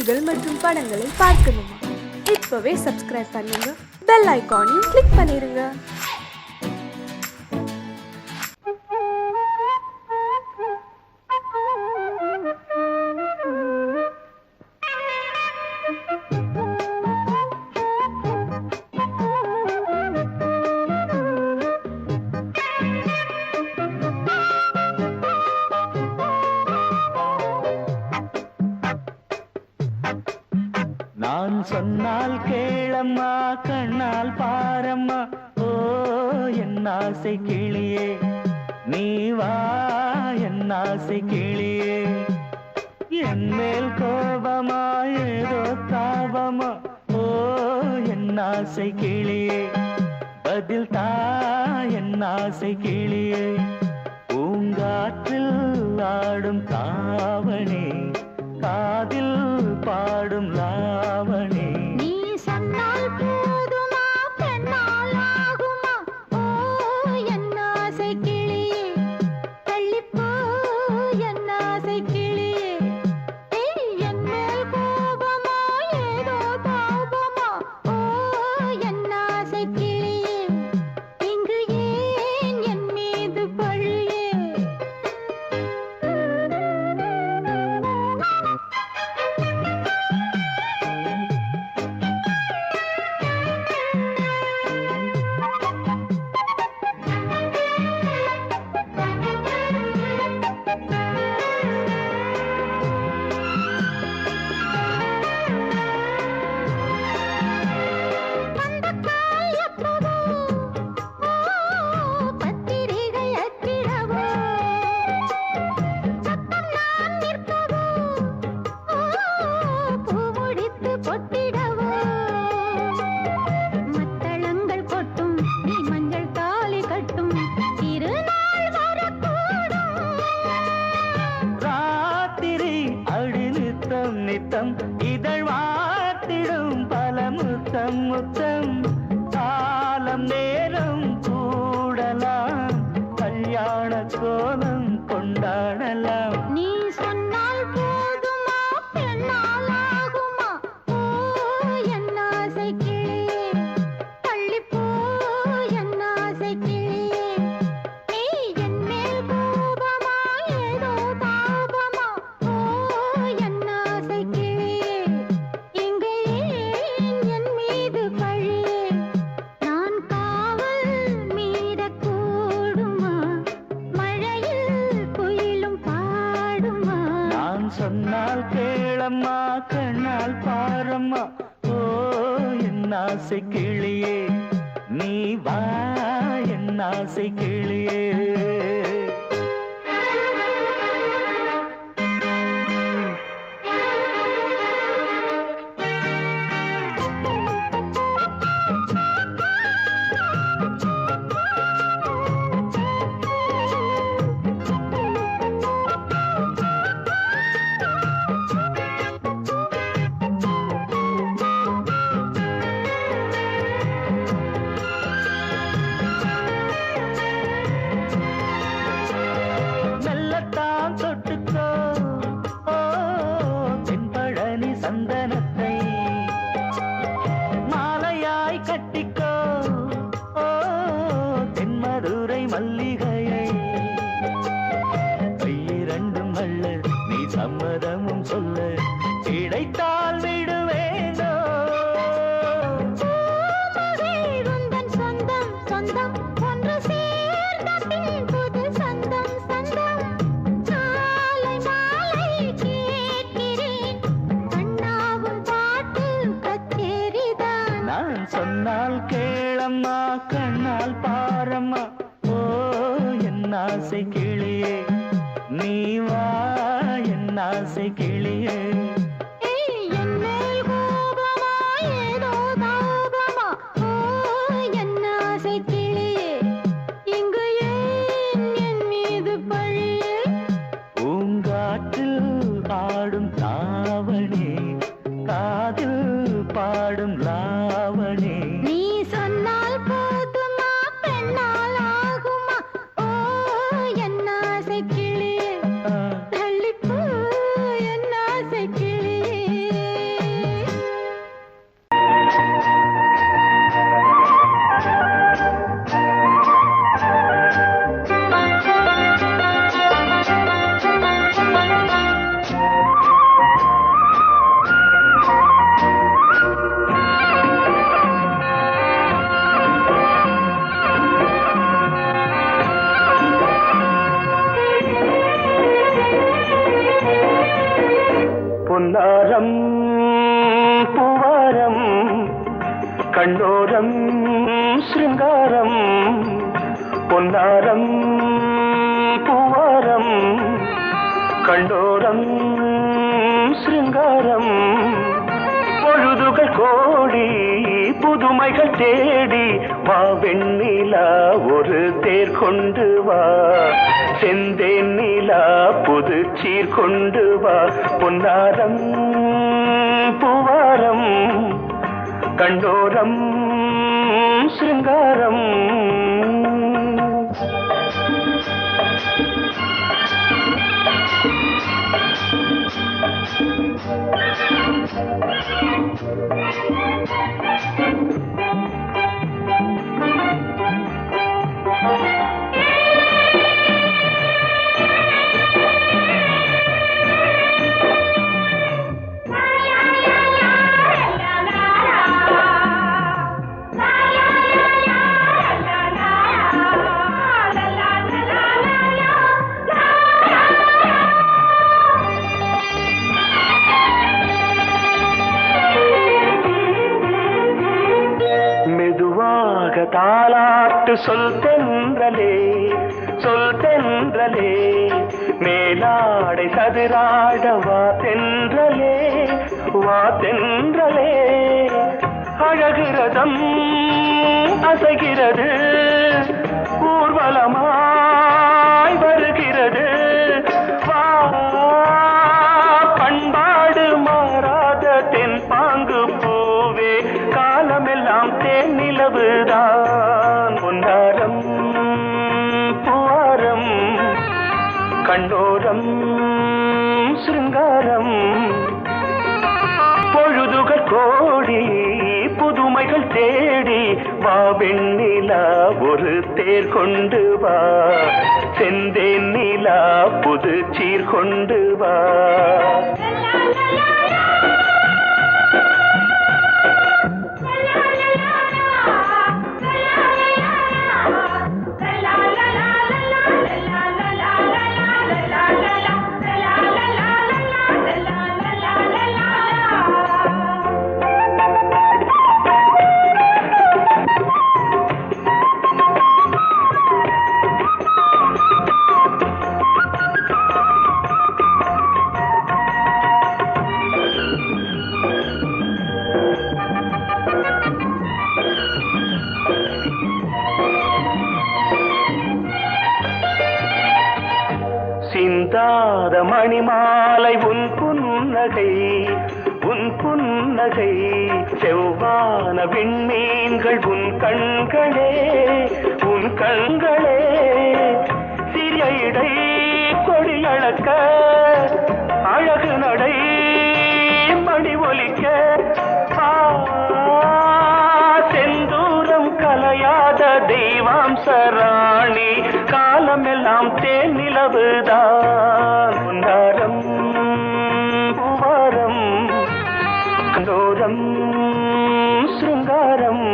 செய்திகள் மற்றும் படங்களை பார்க்கணுமா? இப்பவே சப்ஸ்கிரைப் பண்ணுங்க, பெல் ஐகானையும் கிளிக் பண்ணிருங்க. நான் சொன்னால் கேளம்மா, கண்ணால் பாரம்மா, ஓ என் ஆசை கிளியே, நீ வா என் ஆசை கிளியே. என் மேல் கோபமா ஏதோ தாபமா, ஓ என் ஆசை கிளியே, பதில் தா என் ஆசை கிளியே. பூங்காற்றில் ஆடும் தாவணி, காதில் பாடும் லாவணி. நீ சொன்னால் போதுமா, பெண்ணால் ஆகுமா, ஓ என் ஆசை கிளியே, தள்ளிப்போ என் ஆசை கிளியே. என் மேல் கோபமா ஏதோ தாபமா, ஓ என் ஆசை கிளியே, இங்கு ஏன் என் மீது பழியே? நித்தம் இதழ் வாத்திடும் பல முத்தம் முத்தம், காலம் நேரம் கூடலாம், கல்யாண கோலம் கொண்டாடலாம். நீ சொன்னால் போதுமா, பெண்ணால் ஆகுமா, ஓ என் ஆசை கிளியே, தள்ளிப்போ என் ஆசை கிளியே. நீ என் மேல் கோபமா ஏதோ தாபமா, ஓ என் ஆசை கிளியே, இங்கே ஏன் என் மீது பழியே? நான் காவல் மீறக்கூடுமா, மழையில் குயிலும் பாடுமா? நான் சொன்னால் கேளம்மா, கண்ணால் பாரம்மா, ஓ என் ஆசை கிளியே, நீ வா என் ஆசை கிளியே. மெல்லத்தான் தொட்டுக்கோ, ஓ தென்பழனி சந்தனத்தை, மாலையாய் கட்டிக்கோ, ஓ தென்மதுரை மல்லிகையை. கையிரண்டும் அள்ள நீ சம்மதமும் சொல்ல, கிடைத்தால் விடுவேனோ. உந்தன் சொந்தம் சொந்தம் ஒன்று சேர்ந்த பின் புது சொந்தம் சொந்தம். மாலை மாலை கேட்கிறேன், கண்ணாவும் பாட்டு கச்சேரிதான். நான் சொன்னால் கேளம்மா, கண்ணால் பாரம்மா, ஓ என் ஆசை கிளியே, நீ வா என் ஆசை கிளியே. பொன்னாரம் பூவாரம் கண்ணோரம் சிருங்காரம் பொன்னாரம் பூவாரம் கண்டோரம் சிருங்காரம் பொழுதுகள் கோடி புதுமைகள் தேடி வா வெண்ணிலா ஒரு தேர் கொண்டு வா செந்தேன் நிலா புது சீர் கொண்டு வா பொன்னாரம் பூவாரம் கண்டோரம் சிருங்காரம் தாலாட்டு சொல் தென்றலே சொல் தென்றலே மேலாடை சதுராட வா தென்றலே வா தென்றலே அழகிறதம் அசைகிறது ஊர்வலமாய் வருகிறது வா பண்பாடு மாறாத தென் பாங்கு பூவே காலமெல்லாம் தேன் நிலவுதான் பொன்னாரம் பூவாரம் கண்டோரம் சிருங்காரம் பொழுதுகள் கோடி புதுமைகள் தேடி வா வெண்ணிலா ஒரு தேர் கொண்டு வா செந்தேன் நிலா புது சீர் கொண்டு வா சிந்தாத மணிமாலை உன் புன்னகை செவ்வான விண்மீன்கள் உன் கண்களே சிறிய இடை கொடியளக்க அழகு நடை மணி ஒலிக்க செந்தூரம் கலையாத தெய்வாம்சராணி காலமெல்லாம் தேன் நிலவுதான் பொன்னாரம் பூவாரம் கண்டோரம் சிருங்காரம்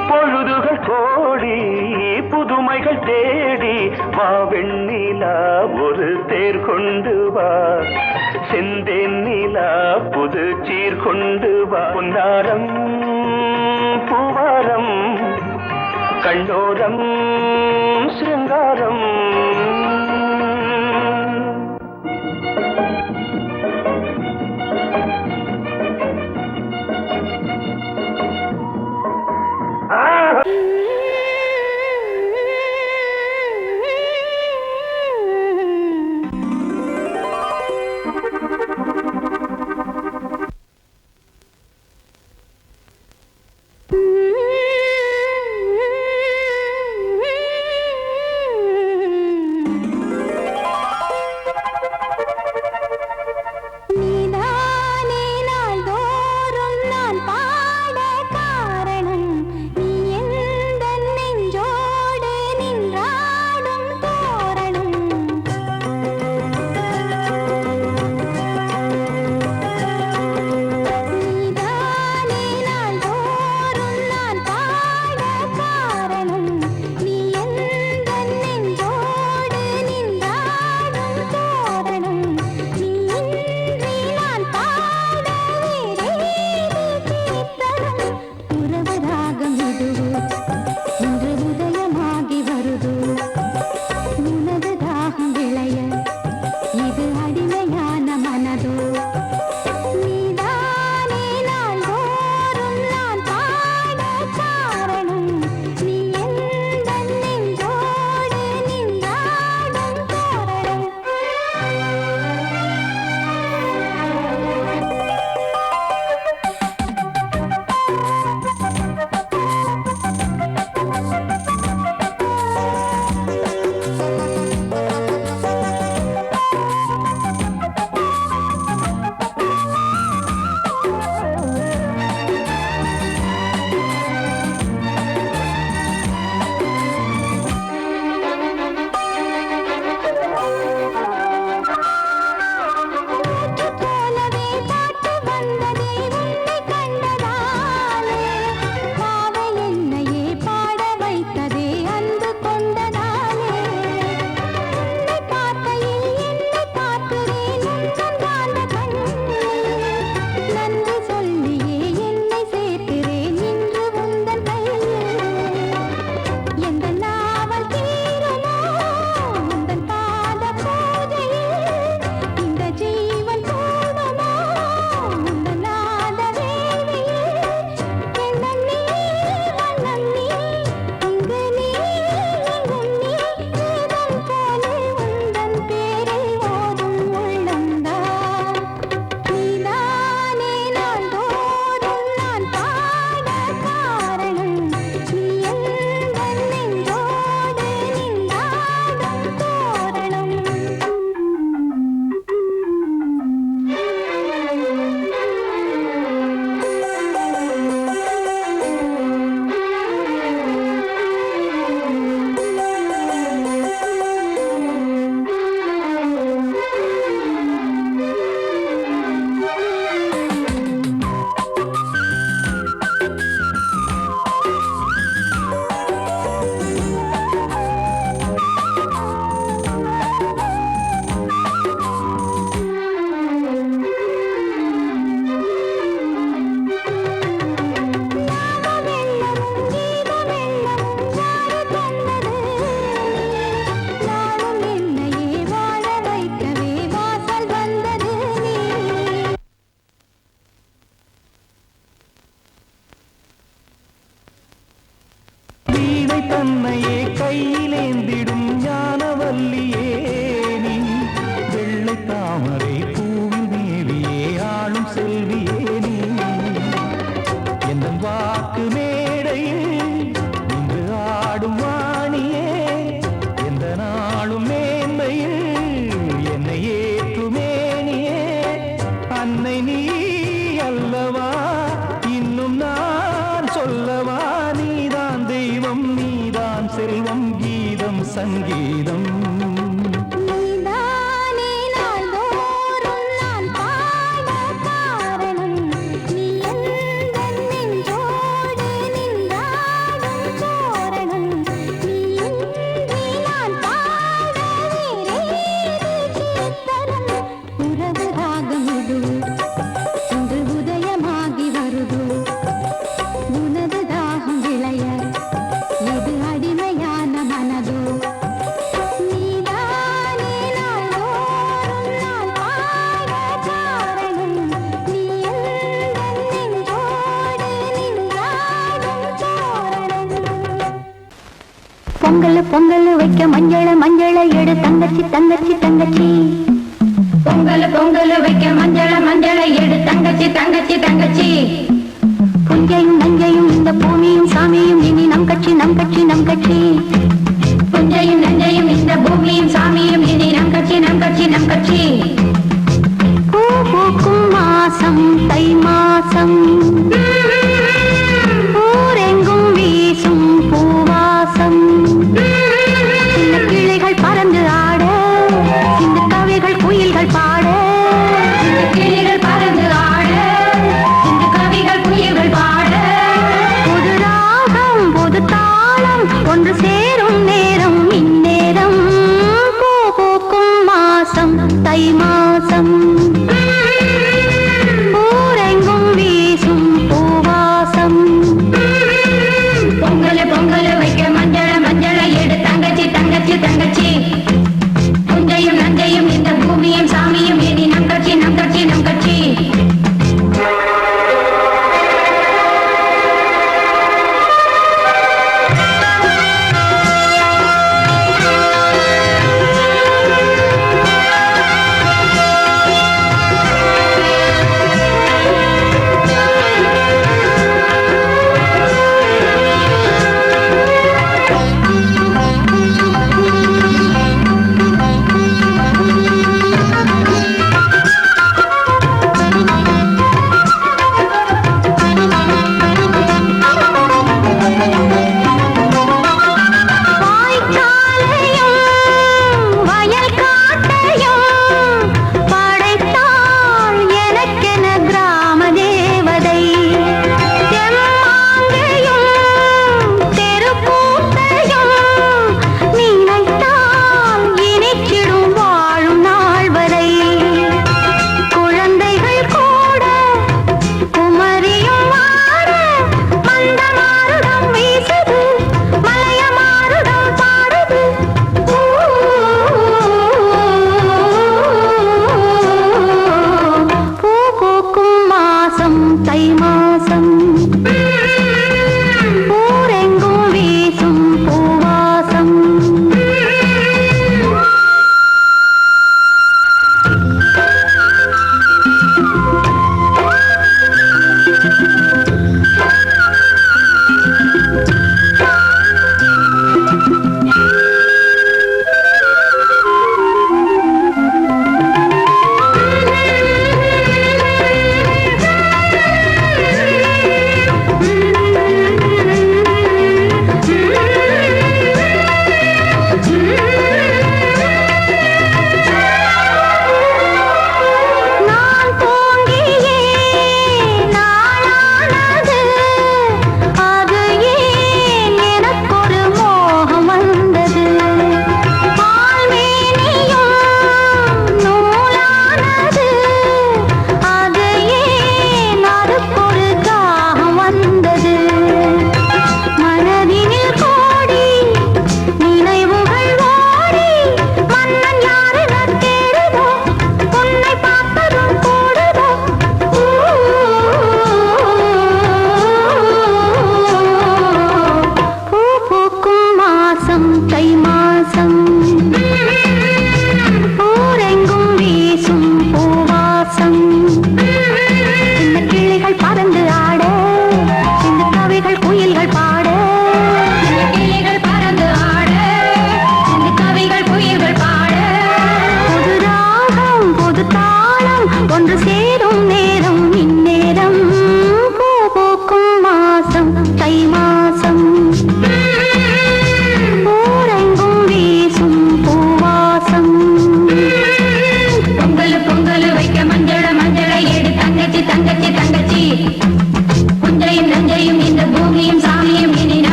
பொழுதுகள் கோடி புதுமைகள் தேடி வா வெண்ணிலா ஒரு தேர் கொண்டு வா செந்தேன் நிலா புது சீர் கொண்டு வா பொன்னாரம் பூவாரம் கண்டோரம் சிருங்காரம் பொங்கல் வைக்க மஞ்சள மஞ்சள எடு தங்கச்சி தங்கச்சி தங்கச்சி. பொங்கல் வைக்க மஞ்சள மஞ்சள எடு தங்கச்சி தங்கச்சி தங்கச்சி. புஞ்சையும் நஞ்சையும் இந்த பூமியும் சாமியும் இனி நம் கட்சி நம் கட்சி நம் கட்சி. புஞ்சையும் நஞ்சையும் இந்த பூமியும் சாமியும் இனி நம் கட்சி நம் கட்சி நம் கட்சி. பூ பூக்கும் மாசம் தை மாசம், ஊரெங்கும் வீசும் பூவாசம். சின்ன கிளைகள் பறந்து ஆட, சின்ன கவிகள் குயில்கள் பாட. சின்ன கிளைகள் பறந்து ஆட, சின்ன கவிகள் குயில்கள் பாட. புது ராகம் புது தாளம் ஒன்று சேரும் நேரம் இந்நேரம். பூ பூக்கும் மாசம் தை மாசம், ஊரெங்கும் வீசும் பூவாசம். பொங்கல் வைக்க மஞ்சள மஞ்சள எடு தங்கச்சி தங்கச்சி தங்கச்சி. புஞ்சையும் நஞ்சையும் இந்த பூமியும் சாமியும் இனி நம்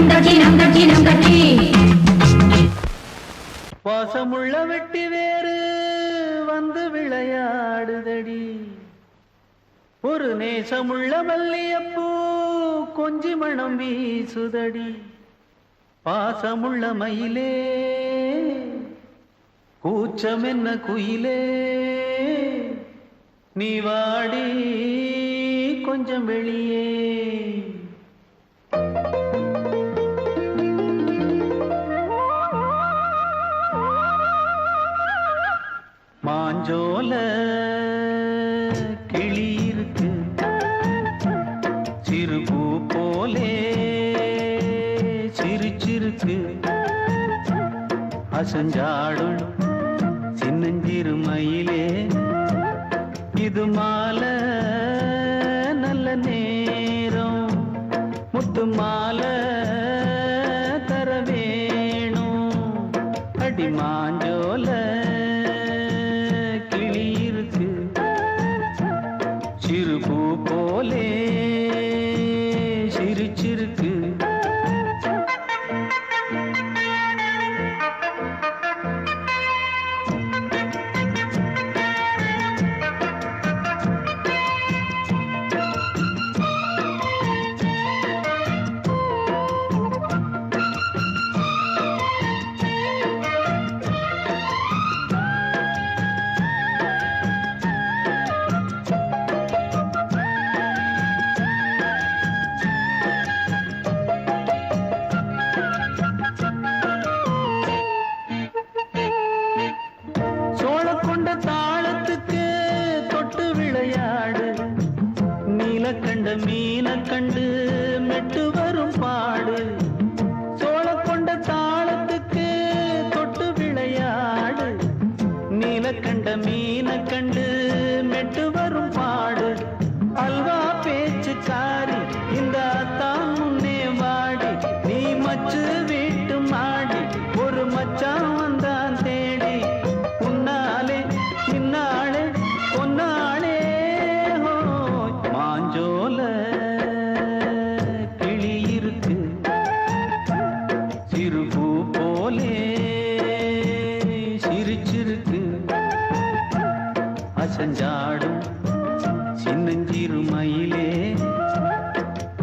கட்சி நம் கட்சி நம் கட்சி. வாசமுள்ள வெட்டி வேறு வந்து விளையாடுதடி, ஒரு நேசமுள்ள மல்லியப்பூ கொஞ்சி மணம் வீசுதடி. பாசமுள்ள மயிலே கூச்சம் என்ன குயிலே, நீ வாடி கொஞ்சம் வெளியே. போல கிளி இருக்கு, சிறு பூ போலே சிரிச்சிருக்கு. அசஞ்சாடும் சின்னஞ்சிறு மயிலே, இது மாலை நல்ல நேரம், முத்து மாலை தர வேணும். அடி மாஞ்சோல கிளி இருக்கு, சிறு பூ போலே சிரிச்சிருக்கு. கண்ட மீன கண்டு மெட்டு வரும் பாடு, சோழ கொண்ட தாளத்துக்கு தொட்டு விளையாடு. நீல கண்ட மீன கண்டு மெட்டு வரும் பாடு, அல்வா பேச்சுக்காரி இந்த தான் முன்னே வாடி. நீ மச்சு வீட்டு மாடி, ஒரு மச்சான் வந்தான் தேடி. உன்னாலே இன்னாலே பொன்னாளே மாஞ்சோல கிளி இருக்கு, சிறு பூ போலே சிரிச்சிருக்கு. அசஞ்சாடும் சின்னஞ்சிறு மயிலே,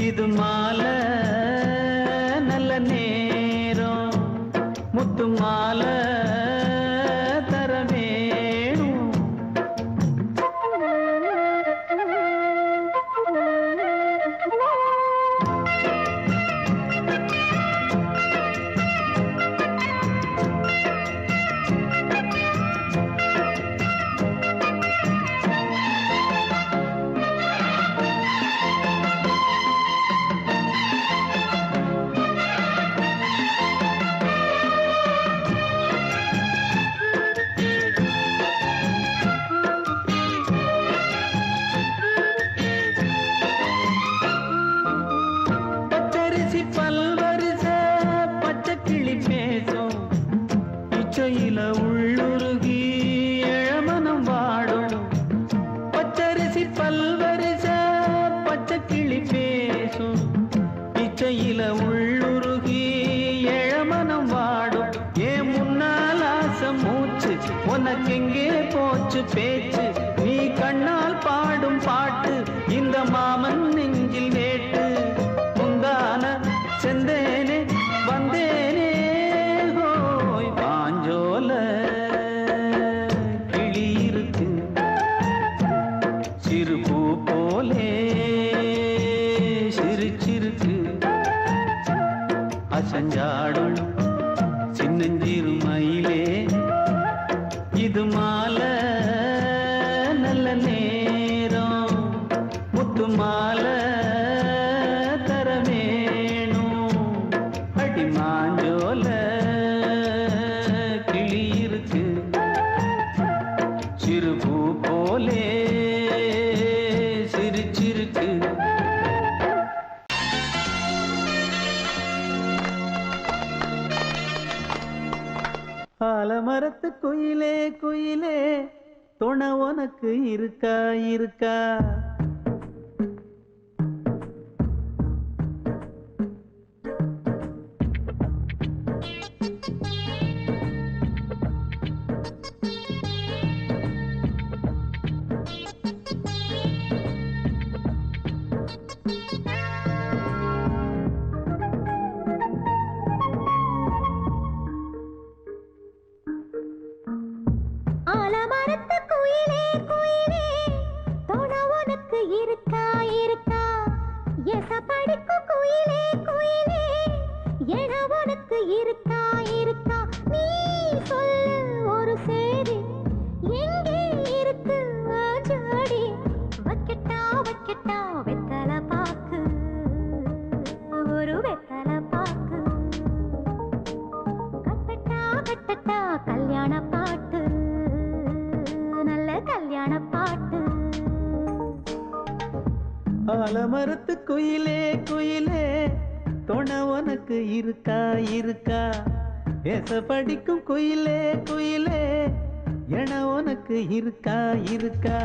இது மாலை நல்ல நேரம், முத்து மாலை தர வேணும். இச்சையில உள்ளுருகி இளமனம் வாடும். பச்சரிசி பல்வரிச பச்சை கிளி பேசும், இச்சையில உள்ளுருகி இளமனம் வாடும். ஏன் முன்னால் ஆசை மூச்சு, உனக்கெங்கே போச்சு பேச்சு. நீ கண்ணால் பாடும் பாட்டு இந்த மாமன் நெஞ்சில் வேட்டு. முந்தான செந்தேனே வந்தேனே மாஞ்சோல கிளி இருக்கு, சிறு பூ போலே சிரிச்சிருக்கு. அசஞ்சாடும் சின்னஞ்சிறு மயிலே, இது மாலை நல்ல நேரம், முத்து மாலை தர வேணும். அடி மாஞ்சோல கிளி இருக்கு, சிறு பூ போலே சிரிச்சிருக்கு. ஆலமரத்து குயிலே குயிலே துணை உனக்கு இருக்கா இருக்கா? ஆலமரத்து குயிலே குயிலே துணை உனக்கு இருக்கா இருக்கா? எசப்படிக்கும் குயிலே குயிலே என உனக்கு இருக்கா இருக்கா? நீ சொல்லு ஒரு சேதி எங்கே இருக்கா? வைக்கட்டா வெத்தல பாக்கு ஒரு வெத்தல பாக்கு கட்டட்டா கட்டட்டா கல்யாண பாட்டு நல்ல கல்யாண பாட்டு ஆலமரத்து குயிலே குயிலே துணை உனக்கு இருக்கா இருக்கா ஏச படிக்கும் குயிலே குயிலே என உனக்கு இருக்கா இருக்கா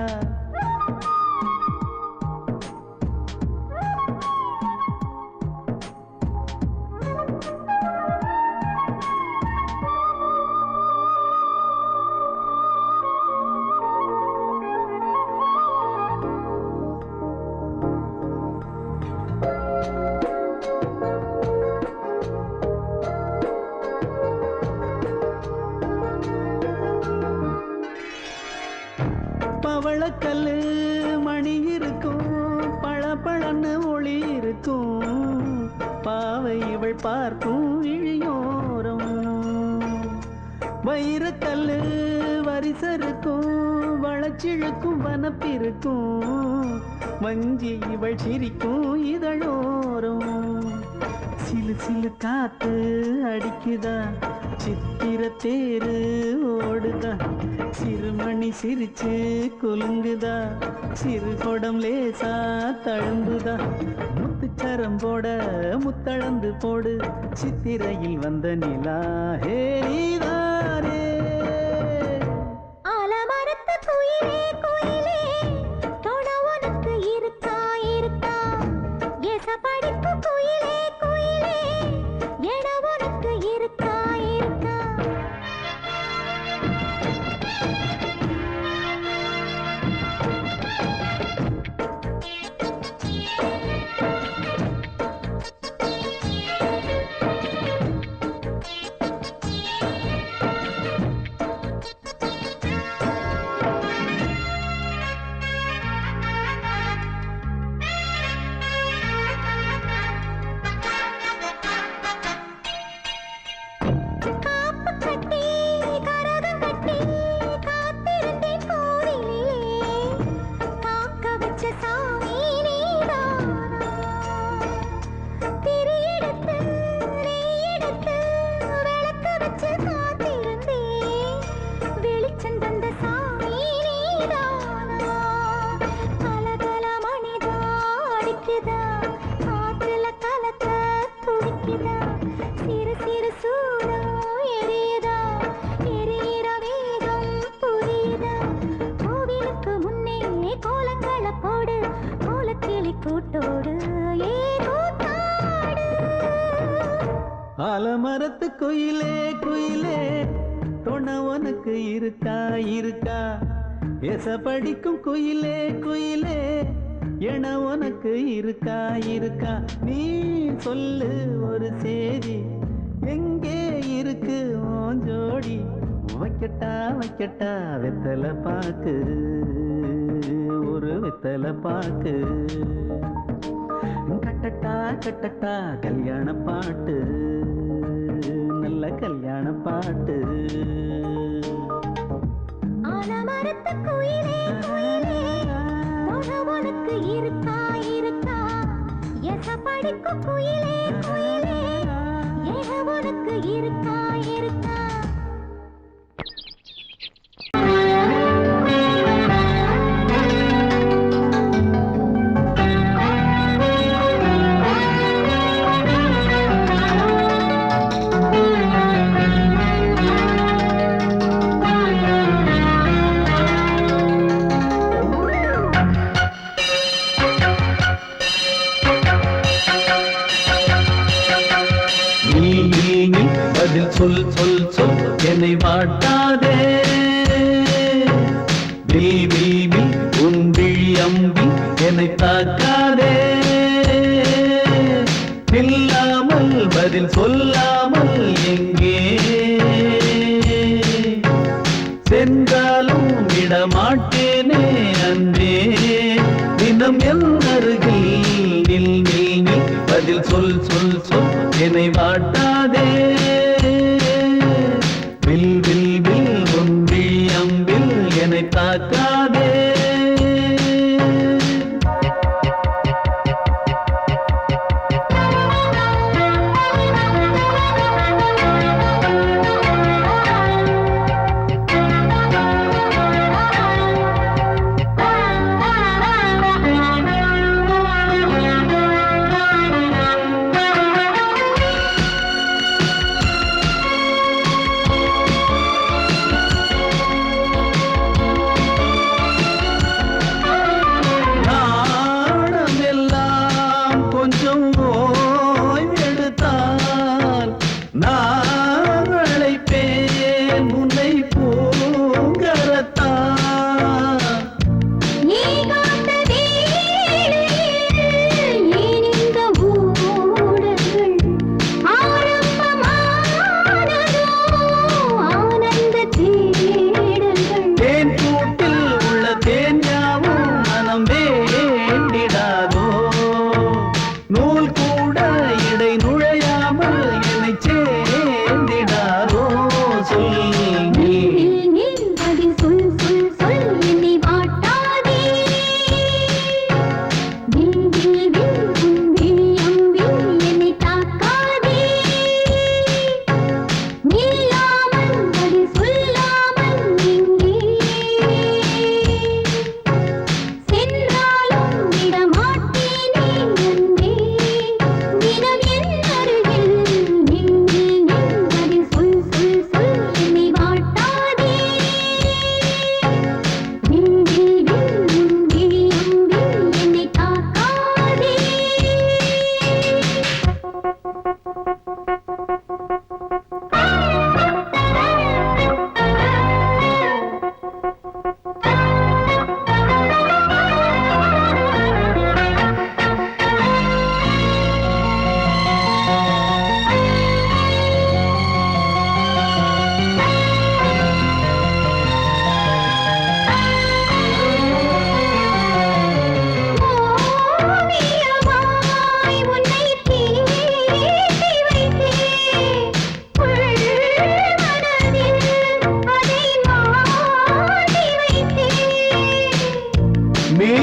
பவளக்கல்லு மணி இருக்கும் பளபளன்னு ஒளி இருக்கும் பாவை இவள் பார்க்கும் இழியோரம் வைரக்கல்லு வரிசருக்கும் வளச்சிழுக்கும் வனப்பிருக்கும் வஞ்சி இவள் சிரிக்கும் இதழோரம் சிலு சிலு காத்து அடிக்குதா சித்திர தேரு ஓடுதா சிறுமணி சிரிச்சு குலுங்குதா சிறு கொடம் லேசா தழும்புதா முத்துச்சரம் போட முத்தளந்து போடு சித்திரையில் வந்த நிலா ஹே நீதானே ஆலமரத்து குயிலே குயிலே துணை உனக்கு இருக்கா இருக்கா ஏச படிக்கும் குயிலே குயிலே என உனக்கு இருக்கா இருக்கா காப்பு கட்டி கரகம் கட்டி காத்திருந்தேன் கோவிலிலே காக்க வச்ச சாமி நீதானா திரி எடுத்து நெய் எடுத்து விளக்கு வச்சு காத்திருந்தேன் வெளிச்சம் தந்த சாமி நீதானா கலகல மணிதா அடிக்குதா காற்றுல கலக்க துடிக்குதா சிறு சிறு சூடம் எரியுதா எரியிற வேகம் புரியுதா கோவிலுக்கு முன்னே கோலங்கள போடு கோலக்கிளி கூட்டோடு ஏ கூத்தாடு ஆலமரத்து குயிலே குயிலே துணை உனக்கு இருக்கா இருக்கா ஏச படிக்கும் குயிலே குயிலே என உனக்கு இருக்கா இருக்கா நீ சொல்லு ஒரு சேதி எங்கே இருக்கு உன் ஜோடி வைக்கட்டா வைக்கட்டா வெத்தலை பாக்கு ஒரு வெத்தலை பாக்கு கட்டட்டா கட்டட்டா கல்யாண பாட்டு நல்ல கல்யாண பாட்டு ஆலமரத்து குயிலே குயிலே துணை உனக்கு இருக்கா இருக்கா ஏச படிக்கும் குயிலே குயிலே என உனக்கு இருக்கா இருக்கா பதில் சொல் சொல் சொல் என்னை வாட்டாதே வில் வில் வில் உன் விழி அம்பி என்னை தாக்காதே இல்லாமல் பதில் சொல்லாமல் எங்கே சென்றாலும் விடமாட்டேனே அன்பே தினம் என் அருகில் நில் நில் நில் பதில் சொல் சொல் சொல் என்னை வாட்டாதே வில் வில் வில் உன் விழி அம்பில் என்னை தாக்காதே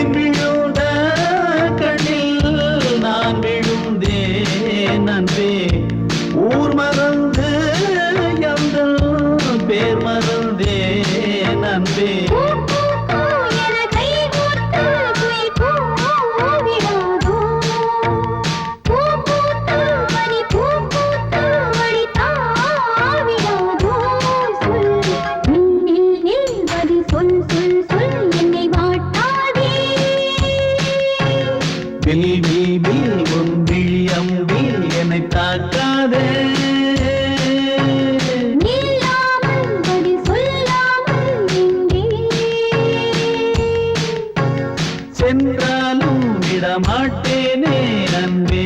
மீன் விழுந்த கண்ணில் நான் விழுந்தேன் அன்பே. ஊர் மறந்து எங்கள் பேர் மறந்தேன் அன்பே. வில் வில் வில் உன் விழி அம்பில் என்னை தாக்காதே. சென்றாலும் விடமாட்டேனே அன்பே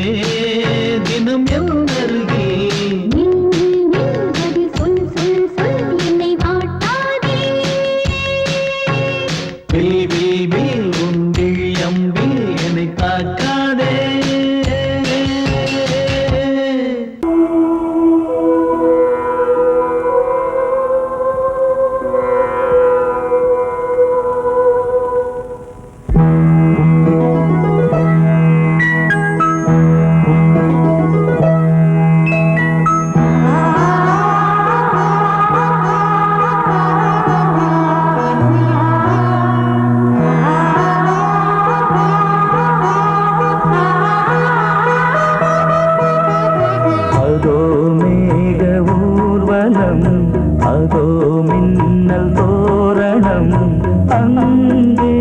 தினம் என் அருகில். வில் வில் வில் உன் விழி அம்பில் என்னை தாக்காதே. அதோ மேக ஊர்வலம், அதோ மின்னல் தோரணம் அங்கே.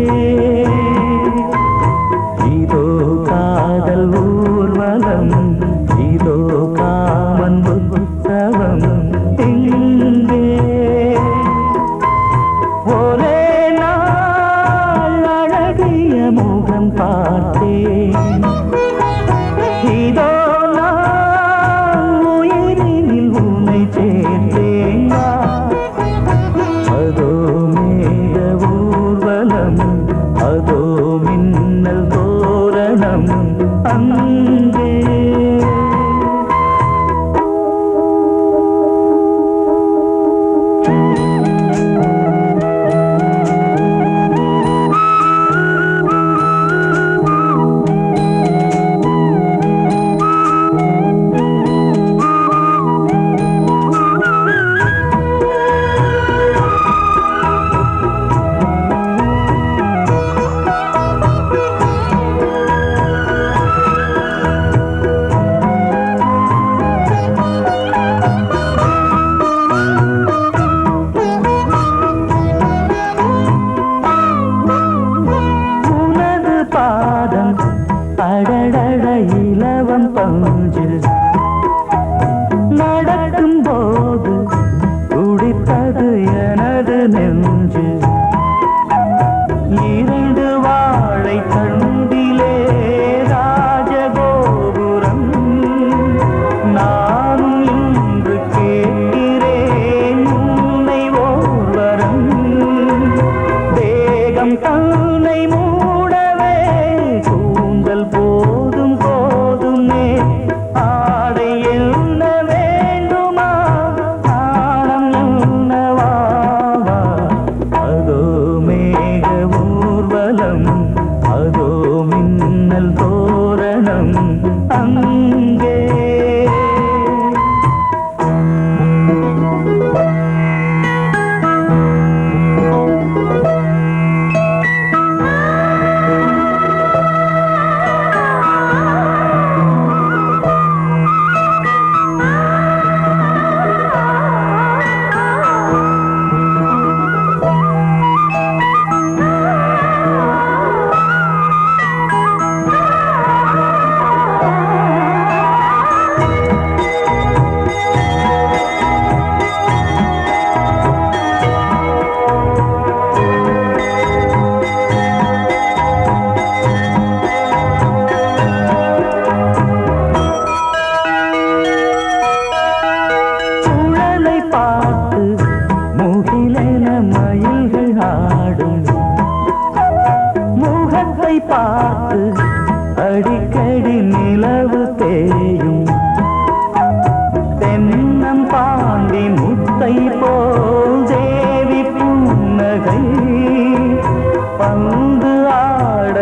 இதோ காதல் ஊர்வலம், இதோ காமன் உற்சவம் இங்கே. ஒரே நாள் அழகிய முகம் பார்த்தேன். இதோ அதோ மேக ஊர்வலம், அதோ மின்னல் தோரணம் அங்கே. அடடட இலவம் பஞ்சு நடக்கும் போது துடித்தது எனது நெஞ்சு. இரண்டு வாழை தண்டிலே ராஜகோபுரம். நானும் இன்று கேட்கிறேன் உன்னை ஓர்வரம். தேகம் தன்னை மூடவே கூந்தல் போதும் போதுமே. ஆடை என்ன வேண்டுமா, ஆடம் என்னவா. அதோ மேக ஊர்வலம், அதோ மின்னல் தோரணம் அங்கே. பார்த்து அடிக்கடி நிலவு தேயும் தென்னம் பாண்டி முத்தை போல் தேவி புன்னகை பந்து ஆட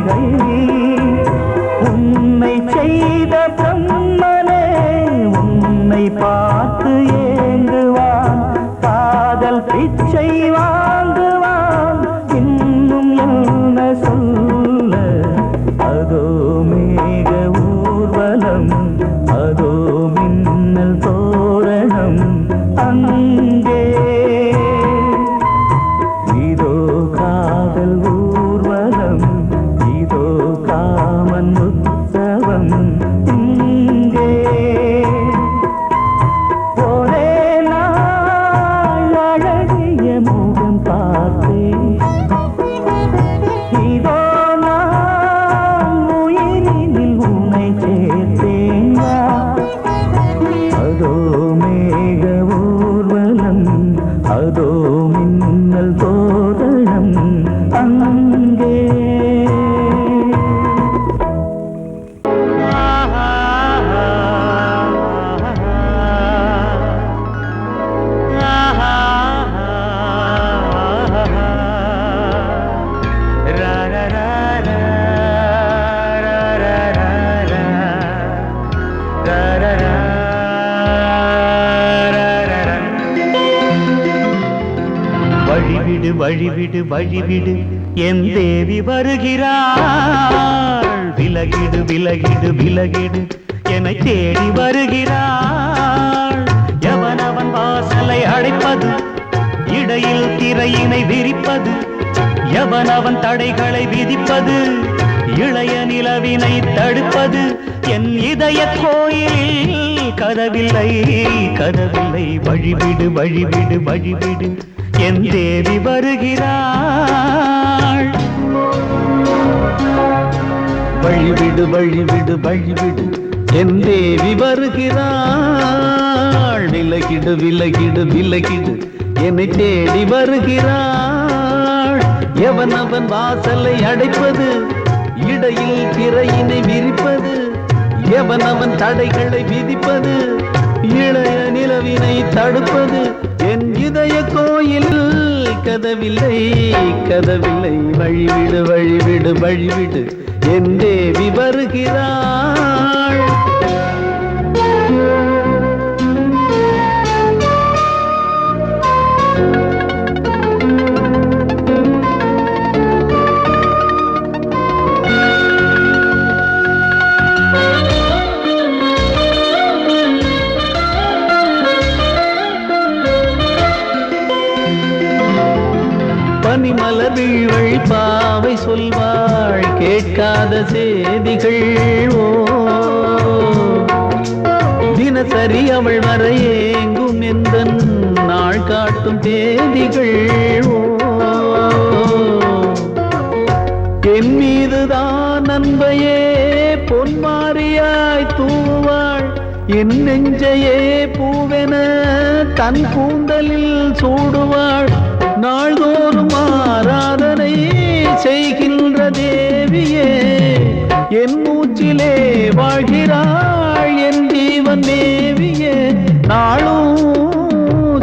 மாளிகை உன்னை செய்த பிரம்மனே உன்னை பார்த்து ஏங்குவான் காதல் பிச்சை வாங்குவான் இன்னும் என்ன சொல்ல அதோ மேக ஊர்வலம் அதோ மின்னல் தோரணம் அங்கே இதோ காதல் ஊர்வலம் இதோ காமன் உற்சவம் இங்கே ஒரே நாள் அழகிய முகம் பார்த்தேன் இதோ நான் உயிரினில் உன்னை சேர்த்தேன் அதோ மேக ஊர்வலம் அதோ மின்னல் தோரணம் அங்கே வழிவிடு வழிவிடு வழிவிடு என் தேவி வருகிறாள் விலகிடு விலகிடு விலகிடு என்னை தேடி வருகிறாள் எவனவன் வாசலை அடைப்பது இடையில் திரையினை விரிப்பது எவனவன் தடைகளை விதிப்பது இளைய நிலவினை தடுப்பது என் இதய கோயிலில் கதவில்லை கதவில்லை வழிவிடு வழிவிடு வழிவிடு என் தேவி வருகிறாள் வழிவிடு வழிவிடு வழிவிடு என் தேவி வருகிறாள் விலகிடு விலகிடு விலகிடு என்னை தேடி வருகிறாள் எவனவன் வாசலை அடைப்பது இடையில் திரையினை விரிப்பது எவனவன் தடைகளை விதிப்பது இளைய நிலவினை தடுப்பது என் இதய கோயில் கதவில்லை கதவில்லை வழிவிடு வழிவிடு வழிவிடு என் தேவி வருகிறாள் பனிமலர் வீழ்வழி பாவை சொல்வாள் கேட்காத செய்திகள் ஓ தினசரி அவள் வர ஏங்கும் எந்த நாள் காட்டும் தேதிகள் ஓ என் மீதுதான் அன்பையே பொன்மாரியாய் தூவாள் என் நெஞ்சையே பூவென தன் கூந்தலில் சூடுவாள் நாள்தோறும் ஆராதனை செய்கின்ற தேவியே என் மூச்சிலே வாழ்கிறாள் என் ஜீவன் தேவியே நாளும்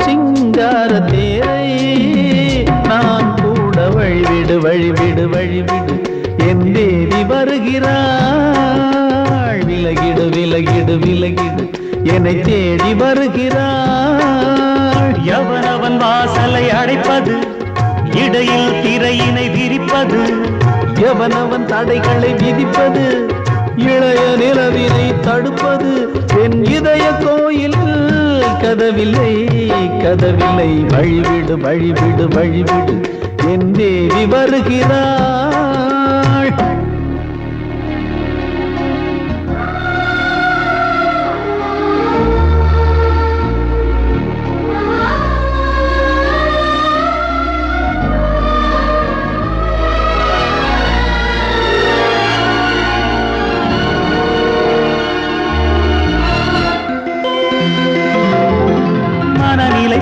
சிங்கார தேரை நான் கூட வழிவிடு வழிவிடு வழிவிடு என் தேவி வருகிறாள் விலகிடு விலகிடு விலகிடு என்னை தேடி வருகிறாள் எவனவன் வாசலை அடைப்பது இடையில் திரையினை விரிப்பது எவனவன் தடைகளை விதிப்பது இளைய நிலவினை தடுப்பது என் இதய கோயில் கதவில்லை கதவில்லை வழிவிடு வழிவிடு வழிவிடு என் தேவி வருகிறாள்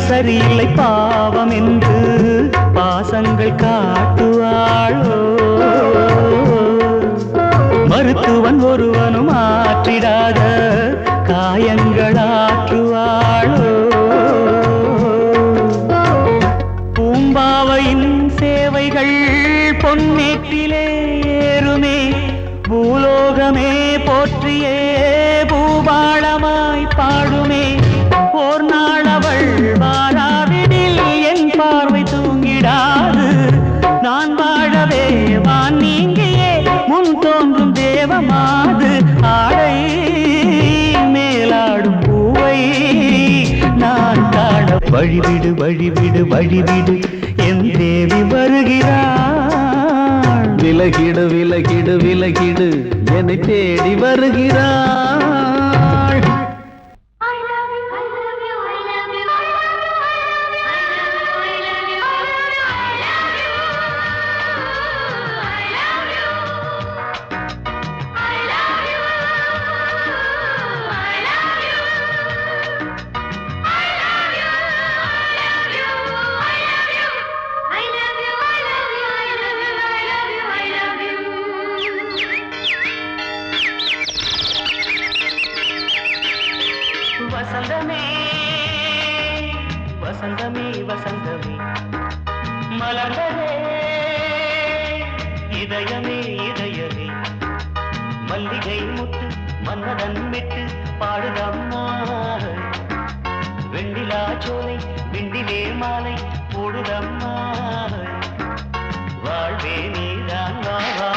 சரியில்லை பாவம் என்று பாசங்கள் காட்டுவாளோ மருத்துவன் ஒருவனும் ஆற்றிடாத காயங்களாற்றுவாளோ பூம்பாவையின் சேவைகள் பொன்னேற்றிலே ஏறுமே பூலோகமே போற்றியே பூபாளமாய் பாடுமே ஓர் நாள் அவள் வாராவிடில் என் பார்வை தூங்கிடாது நான் வாழவே வான் நீங்கியே முன் தோன்றும் தேவமாது ஆடை மேலாடும் பூவை நான் காண வழிவிடு வழிவிடு வழிவிடு என் தேவி வருகிறாள் விலகிடு விலகிடு விலகிடு என்னை தேடி வருகிறாள் வசந்தமே வசந்தமே வசந்தமே மலர்ந்ததே இதயமே இதயமே மல்லிகை முத்து மன்னதன் விட்டு பாடுதம்மா வெண்ணிலா சோலை விண்டிலே மாலை போடுதம்மா வாழ்வே நீதான் வா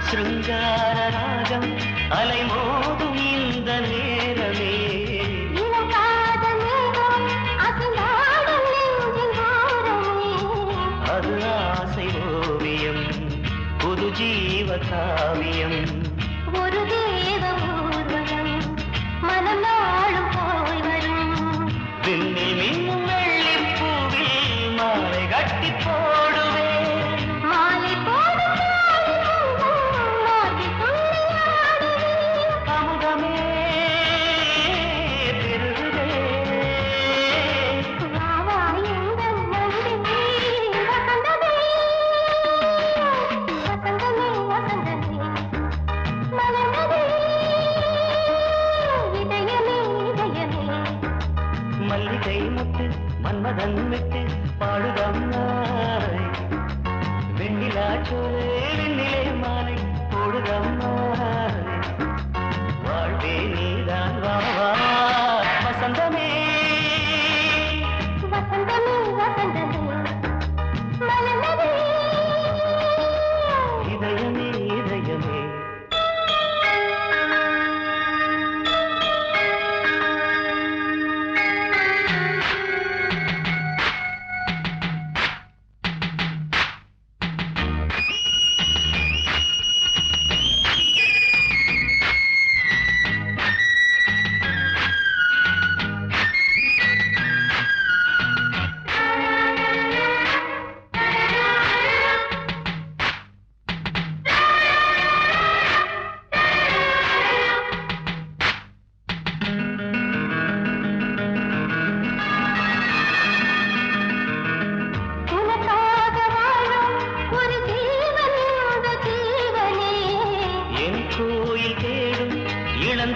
சிருங்கார ராகம் அலை மோதும் இந்த நேரமே அது ஆசை ஓவியம் புது ஜீவ காவியம் ஒரு தேவ ஊர்வலம் மனம் நாளும் போய் வரும் விண்ணில் மின்னும் வெள்ளி பூவில் மாலை கட்டி போடுவேன் மாலை போடும் அமுதமே பெருகுதே மல்லிகை முத்து மன்மதன் விட்டு பாடுதம்மாய் வெண்ணிலா சோலை வெண்ணிலே மாலை போடுதம்மாய் வாழ்வே நீதான் வா வசந்தமே வசந்தமே வசந்தமே மலர்ந்ததே இதயமே இதயமே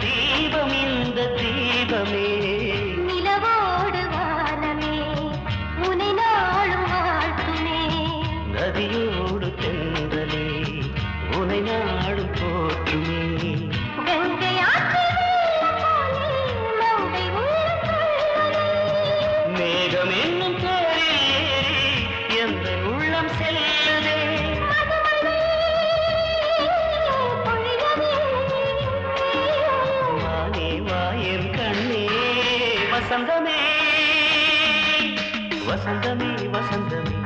தீபம் இந்த தீபமே நிலவோடு வானமே உனை நாளும் வாழ்த்துமே நதியோடு தென்றலே உனை நாளும் போற்றுமே கங்கை மேகம் என்னும் பேரில் எந்த உள்ளம் செல்லுதே வசந்தமே வசந்தமே வசந்தமே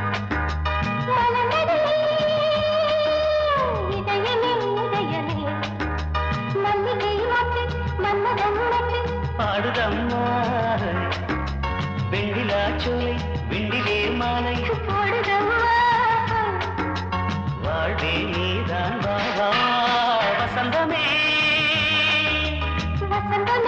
வாழ்வே நீதான் வா வா வசந்தமே வசந்தமே